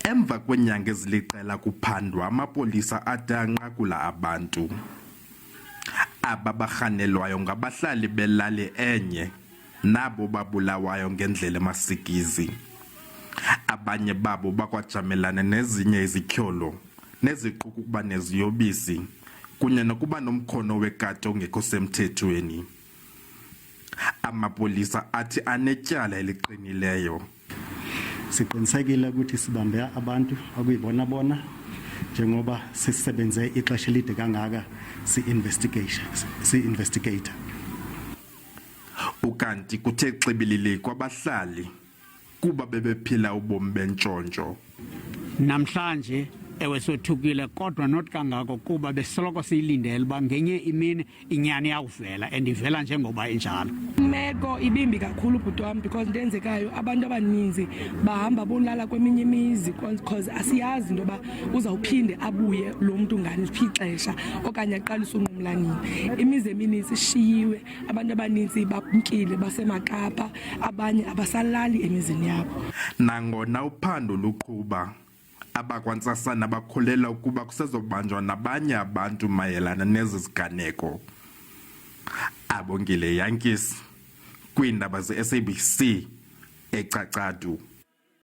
Emva kwenyanga eziliqela kuphandwa amapolisa athi anqakula abantu. Aba barhanelwayo ngabahlali belali enye nabo babulawayo ngendlela emasikizi. Abanye babo bakwajamelana nezinye izityholo neziquka ukuba neziyobisi kunye nokuba nomkhono wekati ongekho semthethweni. Amapolisa athi anetyala eliqinileyo. Siqinisekile ukuthi sibambe abantu akuyibona njengoba sisebenze ixesha elide kangaka si-investigator. Ukanti kuthe xibilili kwabahlali kuba bebephila ubomi bentshontsho. Namhlanje ewe sothukile kodwa not kangako kuba besoloko siyilindele uba ngenye imini inyani yakuvela andivela njengoba injalo. Imeko ibimbi kakhulu bhuti wam because ndenzekayo abantu abaninzi bahamba bolala kweminye imizi because asiyazi into yoba uzawuphinde abuye lo mntu ngaliphi ixesha okanye aqalise unqumlanini. Imizi emininzi ishiyiwe, abantu abaninzi bamkile basemakapa, abanye abasalali emizini yabo. Nangona uphando luqhuba, abakwantsasana bakholela ukuba kusezobanjwa nabanye abantu mayelana nezi ziganeko. Abongile Yankisi, kwiindaba ze-SABC, eCacadu.